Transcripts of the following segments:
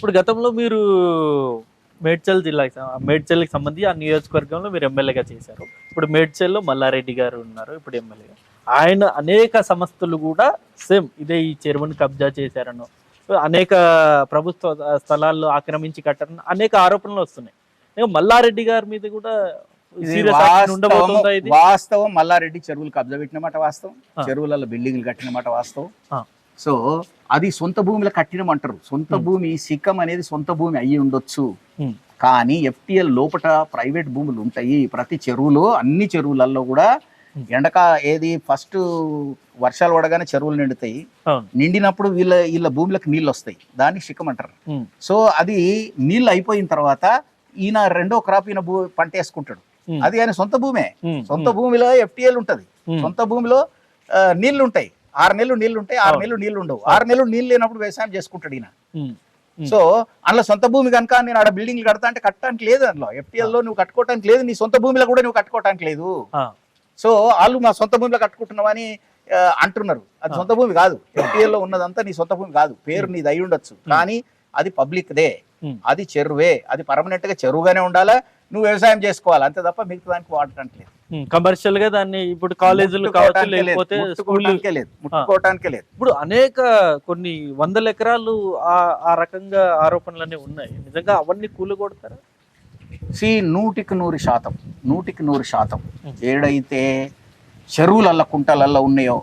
ఇప్పుడు గతంలో మీరు మేడ్చల్కి సంబంధించి ఆ నియోజకవర్గంలో మీరు ఎమ్మెల్యేగా చేశారు. ఇప్పుడు మేడ్చల్లో మల్లారెడ్డి గారు ఉన్నారు ఇప్పుడు ఎమ్మెల్యేగా. ఆయన అనేక సంస్థలు కూడా సేమ్ ఇదే ఈ చెరువుని కబ్జా చేశారనో, అనేక ప్రభుత్వ స్థలాల్లో ఆక్రమించి కట్టారని అనేక ఆరోపణలు వస్తున్నాయి. ఇక మల్లారెడ్డి గారి మీద కూడా సీరియస్ యాక్షన్ ఉండబోతుందా ఇది? వాస్తవం మల్లారెడ్డి చెరువులు కబ్జా పెట్టినమాట వాస్తవం, చెరువులలో బిల్డింగ్లు కట్టినమాట వాస్తవం. సో అది సొంత భూమిలో కట్టినమంటారు. సొంత భూమి సిక్కం అనేది సొంత భూమి అయ్యి ఉండొచ్చు, కానీ ఎఫ్టిఎల్ లోపల ప్రైవేట్ భూములు ఉంటాయి. ప్రతి చెరువులో అన్ని చెరువులలో కూడా ఫస్ట్ వర్షాలు పడగానే చెరువులు నిండుతాయి. నిండినప్పుడు వీళ్ళ భూములకు నీళ్ళు వస్తాయి, దాన్ని సిక్కం అంటారు. సో అది నీళ్ళు అయిపోయిన తర్వాత ఈయన రెండో క్రాప్ ఈయన పంట వేసుకుంటాడు. అది ఆయన సొంత భూమే. సొంత భూమిలో ఎఫ్టిఎల్ ఉంటది. సొంత భూమిలో నీళ్లు ఉంటాయి. 6 నెలలు నీళ్లు ఉంటాయి, 6 నెలలు నీళ్లు ఉండవు. 6 నెలలు నీళ్ళు లేనప్పుడు వ్యవసాయం చేసుకుంటాడు ఈయన. సో అందులో సొంత భూమి కనుక నేను ఆడ బిల్డింగ్లు కడతా అంటే కట్టడానికి లేదు. అందులో ఎఫ్టిఎల్ లో నువ్వు కట్టుకోవడానికి లేదు, నీ సొంత భూమిలో కూడా నువ్వు కట్టుకోవడానికి లేదు. సో వాళ్ళు మా సొంత భూమిలో కట్టుకుంటున్నావని అంటున్నారు. అది సొంత భూమి కాదు. ఎఫ్టిఎల్ లో ఉన్నదంతా నీ సొంత భూమి కాదు. పేరు నీది అయి ఉండొచ్చు, కానీ అది పబ్లిక్ దే, అది చెరువే. అది పర్మనెంట్ గా చెరువుగానే ఉండాలా, నువ్వు వ్యవసాయం చేసుకోవాలి అంతే తప్ప మిగతా దానికి వాడటానికి లేదు. కమర్షియల్ గా దాన్ని ఇప్పుడు కాలేజీలు కావచ్చు, లేకపోతే ముట్టుకోవటానికే లేదు. ఇప్పుడు అనేక కొన్ని వందల ఎకరాలు ఆ రకంగా ఆరోపణలన్నీ ఉన్నాయి. నిజంగా అవన్నీ కూలగొడతారా? 100% ఏడైతే చెరువులల్లో కుంటలల్లో ఉన్నాయో,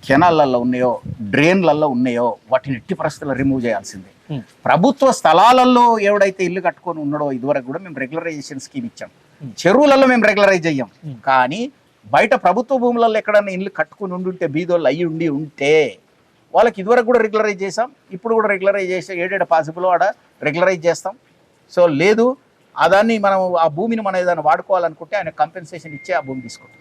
కెనాలల్లో ఉన్నాయో, డ్రైన్లలో ఉన్నాయో వాటిని ఎట్టి పరిస్థితుల్లో రిమూవ్ చేయాల్సిందే. ప్రభుత్వ స్థలాలలో ఎవడైతే ఇల్లు కట్టుకొని ఉన్నాడో ఇదివరకు కూడా మేము రెగ్యులరైజేషన్ స్కీమ్ ఇచ్చాం. చెరువులలో మేము రెగ్యులరైజ్ అయ్యాం, కానీ బయట ప్రభుత్వ భూములలో ఎక్కడన్నా ఇల్లు కట్టుకుని ఉండుంటే బీదోళ్ళు అయ్యి ఉంటే వాళ్ళకి ఇదివరకు కూడా రెగ్యులరైజ్ చేసాం. ఇప్పుడు కూడా రెగ్యులరైజ్ చేసే ఏడేడ పాసిబుల్ ఆడ రెగ్యులరైజ్ చేస్తాం. సో లేదు, దాన్ని మనం ఆ భూమిని మనం ఏదైనా వాడుకోవాలనుకుంటే ఆయన కంపెన్సేషన్ ఇచ్చే ఆ భూమి తీసుకుంటాం.